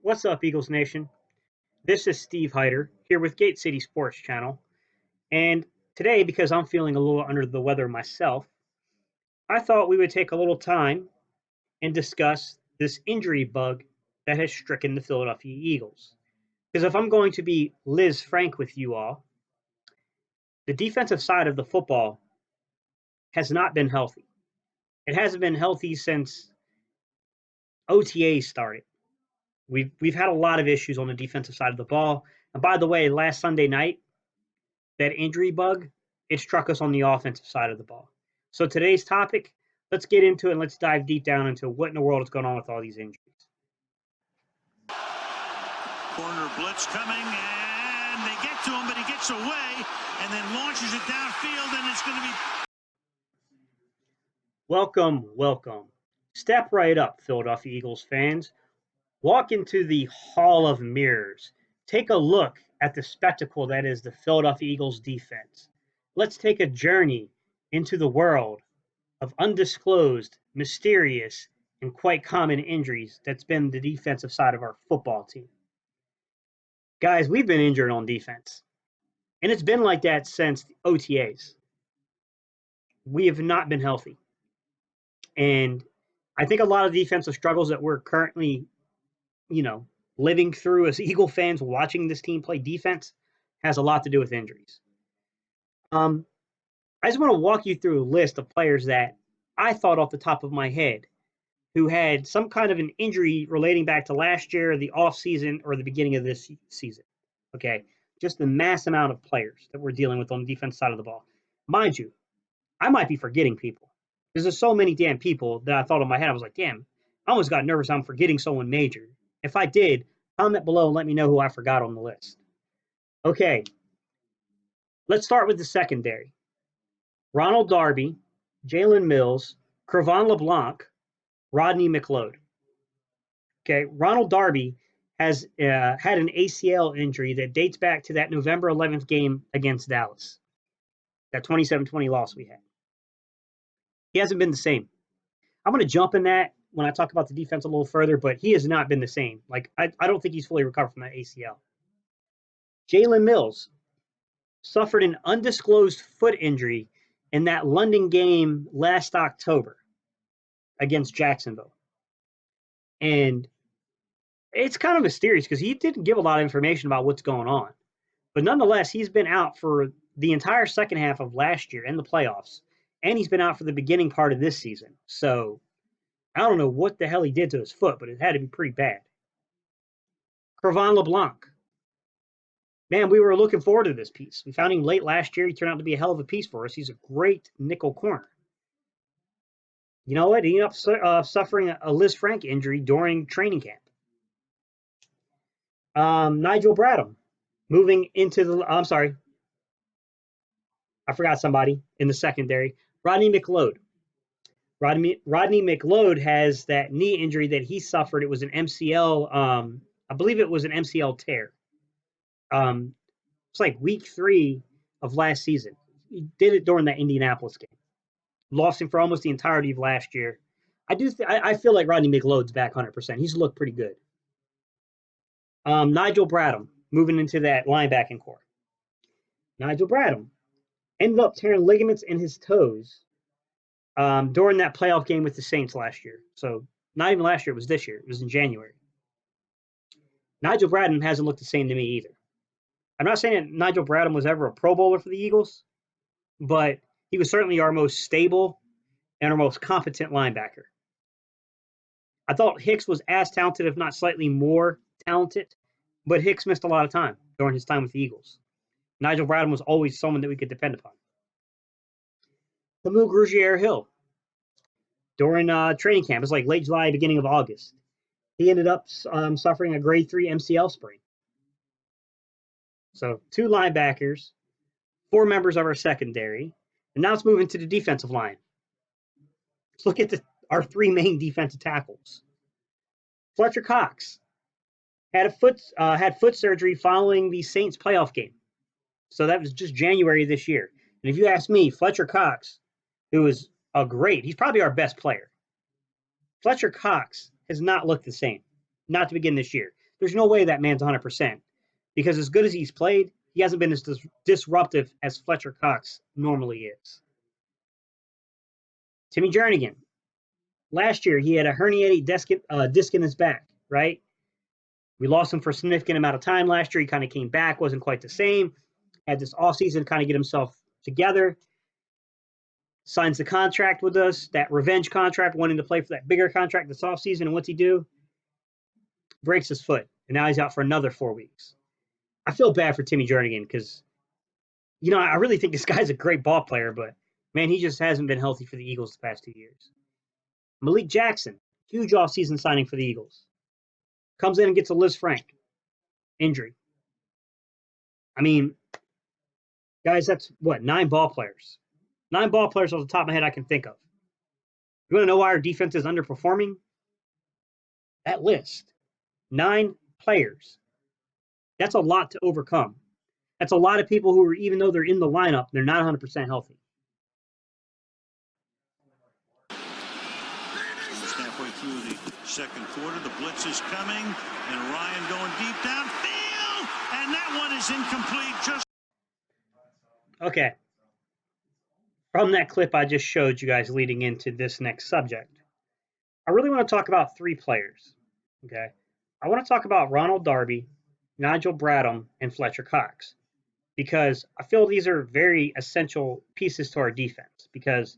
What's up, Eagles Nation? This is Steve Hyder here with Gate City Sports Channel. And today, because I'm feeling a little under the weather myself, I thought we would take a little time and discuss this injury bug that has stricken the Philadelphia Eagles. Because if I'm going to be Liz frank with you all, the defensive side of the football has not been healthy. It hasn't been healthy since OTAs started. We've had a lot of issues on the defensive side of the ball. And by the way, last Sunday night, that injury bug, it struck us on the offensive side of the ball. So today's topic, let's get into it and let's dive deep down into what in the world is going on with all these injuries. Corner blitz coming, and they get to him, but he gets away and then launches it downfield, and it's going to be... Welcome. Step right up, Philadelphia Eagles fans. Walk into the Hall of Mirrors. Take a look at the spectacle that is the Philadelphia Eagles defense. Let's take a journey into the world of undisclosed, mysterious, and quite common injuries that's been the defensive side of our football team. Guys, we've been injured on defense, and it's been like that since OTAs. We have not been healthy. And I think a lot of defensive struggles that we're currently, living through as Eagle fans watching this team play defense has a lot to do with injuries. I just want to walk you through a list of players that I thought off the top of my head who had some kind of an injury relating back to last year, the offseason, or the beginning of this season. Okay, just the mass amount of players that we're dealing with on the defense side of the ball. Mind you, I might be forgetting people. There's so many damn people that I thought in my head. I was like, damn, I almost got nervous I'm forgetting someone major. If I did, comment below and let me know who I forgot on the list. Okay, let's start with the secondary. Ronald Darby, Jalen Mills, Cre'Von LeBlanc, Rodney McLeod. Okay, Ronald Darby has had an ACL injury that dates back to that November 11th game against Dallas, that 27-20 loss we had. He hasn't been the same. I'm going to jump in that when I talk about the defense a little further, but he has not been the same. I don't think he's fully recovered from that ACL. Jalen Mills suffered an undisclosed foot injury in that London game last October against Jacksonville. And it's kind of mysterious because he didn't give a lot of information about what's going on. But nonetheless, he's been out for the entire second half of last year and the playoffs. And he's been out for the beginning part of this season. So I don't know what the hell he did to his foot, but it had to be pretty bad. Cre'Von LeBlanc. Man, we were looking forward to this piece. We found him late last year. He turned out to be a hell of a piece for us. He's a great nickel corner. You know what? He ended up suffering a Liz Frank injury during training camp. Nigel Bradham moving into the... I'm sorry. I forgot somebody in the secondary. Rodney McLeod. Rodney McLeod has that knee injury that he suffered. It was an MCL. I believe it was an MCL tear. It's like week 3 of last season. He did it during that Indianapolis game. Lost him for almost the entirety of last year. I feel like Rodney McLeod's back 100%. He's looked pretty good. Nigel Bradham moving into that linebacking core. Nigel Bradham ended up tearing ligaments in his toes during that playoff game with the Saints last year. So not even last year, it was this year. It was in January. Nigel Bradham hasn't looked the same to me either. I'm not saying that Nigel Bradham was ever a Pro Bowler for the Eagles, but he was certainly our most stable and our most competent linebacker. I thought Hicks was as talented, if not slightly more talented, but Hicks missed a lot of time during his time with the Eagles. Nigel Bradham was always someone that we could depend upon. Hamu Grugier-Hill, during training camp, it was like late July, beginning of August, he ended up suffering a grade 3 MCL sprain. So 2 linebackers, 4 members of our secondary, and now let's move into the defensive line. Let's look at our 3 main defensive tackles. Fletcher Cox had foot surgery following the Saints playoff game. So that was just January this year. And if you ask me, Fletcher Cox, who is he's probably our best player. Fletcher Cox has not looked the same, not to begin this year. there's no way that man's 100%, because as good as he's played, he hasn't been as disruptive as Fletcher Cox normally is. Timmy Jernigan. Last year, he had a herniated disc in his back, right? We lost him for a significant amount of time last year. He kind of came back, wasn't quite the same. Had this offseason to kind of get himself together. Signs the contract with us, that revenge contract, wanting to play for that bigger contract this offseason. And what's he do? Breaks his foot. And now he's out for another 4 weeks. I feel bad for Timmy Jernigan because, I really think this guy's a great ball player, but, man, he just hasn't been healthy for the Eagles the past 2 years. Malik Jackson, huge offseason signing for the Eagles. Comes in and gets a Liz Frank injury. I mean, guys, that's what, 9 ball players. 9 ball players off the top of my head I can think of. You want to know why our defense is underperforming? That list. 9 players. That's a lot to overcome. That's a lot of people who are, even though they're in the lineup, they're not 100% healthy. Just halfway through the second quarter, the blitz is coming, and Ryan going deep downfield, and that one is incomplete. Okay. From that clip I just showed you guys leading into this next subject, I really want to talk about 3 players. Okay. I want to talk about Ronald Darby, Nigel Bradham, and Fletcher Cox, because I feel these are very essential pieces to our defense. Because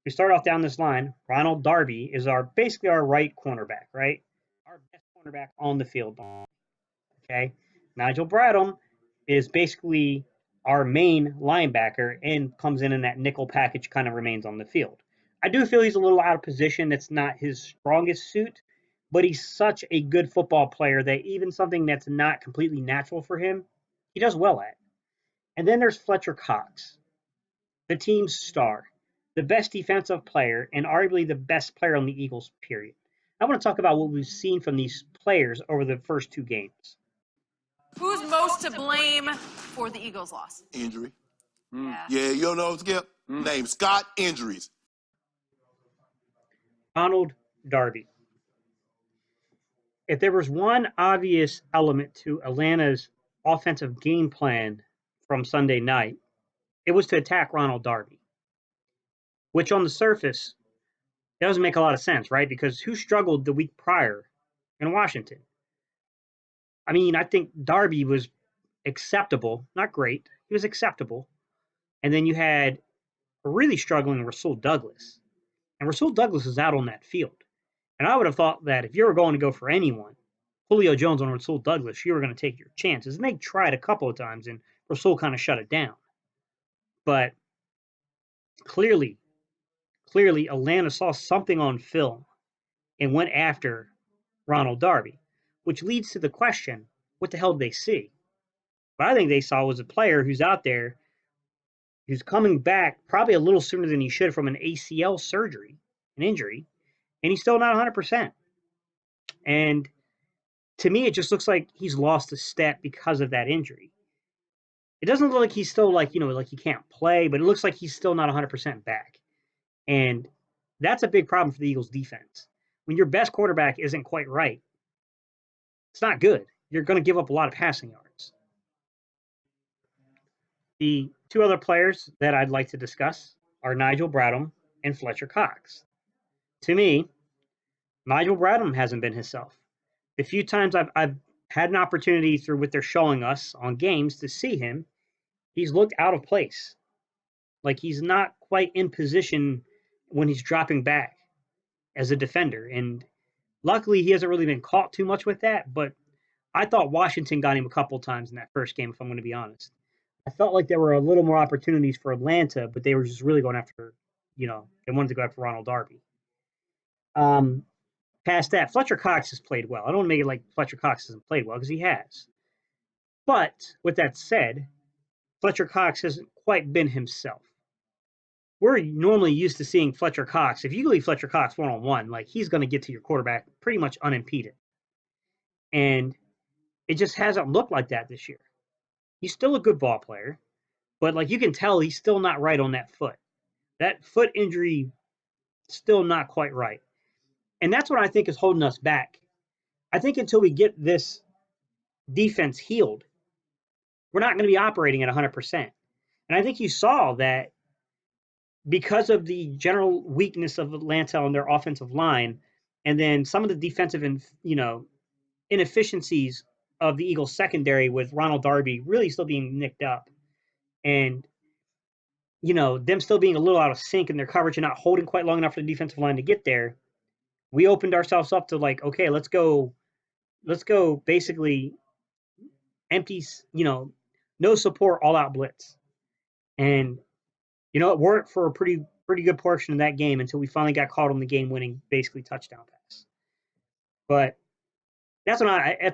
we start off down this line, Ronald Darby is basically our right cornerback, right? Our best cornerback on the field. Okay. Nigel Bradham is basically our main linebacker and comes in that nickel package, kind of remains on the field. I do feel he's a little out of position. That's not his strongest suit, but he's such a good football player that even something that's not completely natural for him, he does well at. And then there's Fletcher Cox, the team's star, the best defensive player, and arguably the best player on the Eagles, period. I want to talk about what we've seen from these players over the first 2 games. Who's most to blame for the Eagles' loss? Injury. Yeah, you don't know, Skip? Name Scott, injuries. Ronald Darby. If there was one obvious element to Atlanta's offensive game plan from Sunday night, it was to attack Ronald Darby, which on the surface doesn't make a lot of sense, right? Because who struggled the week prior in Washington? I mean, I think Darby was acceptable, not great. He was acceptable. And then you had a really struggling Rasul Douglas. And Rasul Douglas is out on that field. And I would have thought that if you were going to go for anyone, Julio Jones on Rasul Douglas, you were going to take your chances. And they tried a couple of times, and Rasul kind of shut it down. But clearly, Atlanta saw something on film and went after Ronald Darby, which leads to the question, what the hell did they see? What I think they saw was a player who's out there, who's coming back probably a little sooner than he should from an ACL surgery, an injury, and he's still not 100%. And to me, it just looks like he's lost a step because of that injury. It doesn't look like he's still like he can't play, but it looks like he's still not 100% back. And that's a big problem for the Eagles defense. When your best quarterback isn't quite right, it's not good. You're going to give up a lot of passing yards. The 2 other players that I'd like to discuss are Nigel Bradham and Fletcher Cox. To me, Nigel Bradham hasn't been himself. The few times I've had an opportunity through what they're showing us on games to see him, he's looked out of place. Like he's not quite in position when he's dropping back as a defender. And luckily, he hasn't really been caught too much with that. But I thought Washington got him a couple times in that first game, if I'm going to be honest. I felt like there were a little more opportunities for Atlanta, but they were just really going after, they wanted to go after Ronald Darby. Past that, Fletcher Cox has played well. I don't want to make it like Fletcher Cox hasn't played well, because he has. But with that said, Fletcher Cox hasn't quite been himself. We're normally used to seeing Fletcher Cox. If you leave Fletcher Cox one-on-one, like he's going to get to your quarterback pretty much unimpeded. And it just hasn't looked like that this year. He's still a good ball player, but like you can tell he's still not right on that foot. That foot injury, still not quite right. And that's what I think is holding us back. I think until we get this defense healed, we're not going to be operating at 100%. And I think you saw that because of the general weakness of Atlanta on their offensive line, and then some of the defensive and inefficiencies of the Eagles secondary with Ronald Darby really still being nicked up, and them still being a little out of sync in their coverage and not holding quite long enough for the defensive line to get there. We opened ourselves up to like, okay, let's go basically empty, no support, all out blitz. And it worked for a pretty good portion of that game until we finally got caught on the game-winning, basically touchdown pass. But that's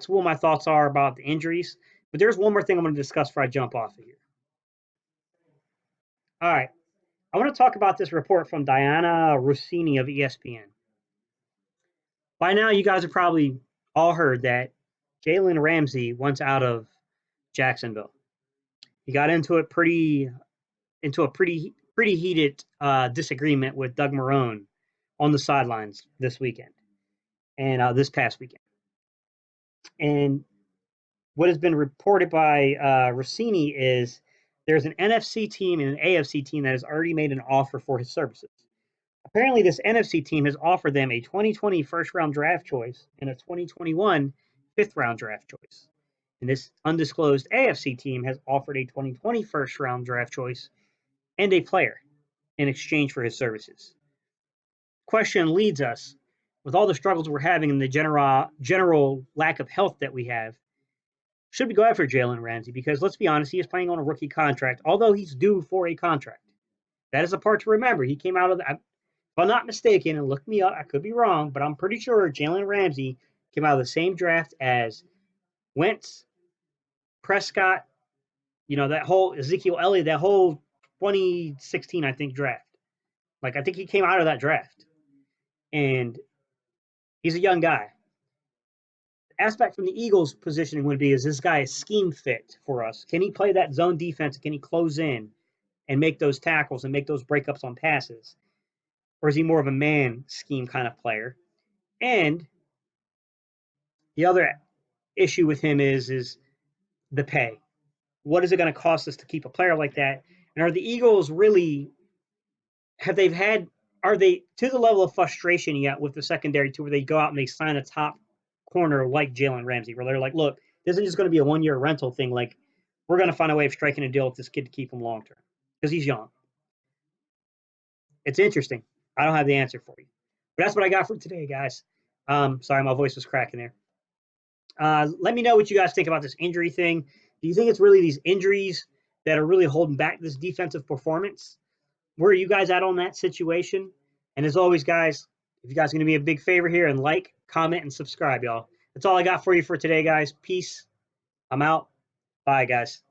what my thoughts are about the injuries. But there's one more thing I'm going to discuss before I jump off of here. All right, I want to talk about this report from Diana Rossini of ESPN. By now, you guys have probably all heard that Jalen Ramsey wants out of Jacksonville. He got into a pretty heated disagreement with Doug Marrone on the sidelines this weekend and this past weekend. And what has been reported by Rossini is there's an NFC team and an AFC team that has already made an offer for his services. Apparently, this NFC team has offered them a 2020 first-round draft choice and a 2021 fifth-round draft choice. And this undisclosed AFC team has offered a 2020 first-round draft choice and a player in exchange for his services. Question leads us, with all the struggles we're having and the general lack of health that we have, should we go after Jalen Ramsey? Because let's be honest, he is playing on a rookie contract, although he's due for a contract. That is a part to remember. He came out of the, if I'm not mistaken, and look me up, I could be wrong, but I'm pretty sure Jalen Ramsey came out of the same draft as Wentz, Prescott, that whole Ezekiel Elliott, that whole 2016, I think, draft. Like, I think he came out of that draft. And he's a young guy. The aspect from the Eagles' positioning would be, is this guy a scheme fit for us? Can he play that zone defense? Can he close in and make those tackles and make those breakups on passes? Or is he more of a man scheme kind of player? And the other issue with him is the pay. What is it going to cost us to keep a player like that? And are the Eagles really, are they to the level of frustration yet with the secondary to where they go out and they sign a top corner like Jalen Ramsey, where they're like, look, this isn't just going to be a one-year rental thing. Like, we're going to find a way of striking a deal with this kid to keep him long-term because he's young. It's interesting. I don't have the answer for you. But that's what I got for today, guys. Sorry, my voice was cracking there. Let me know what you guys think about this injury thing. Do you think it's really these injuries that are really holding back this defensive performance? Where are you guys at on that situation? And as always, guys, if you guys are going to be a big favor here and like, comment, and subscribe, y'all. That's all I got for you for today, guys. Peace. I'm out. Bye, guys.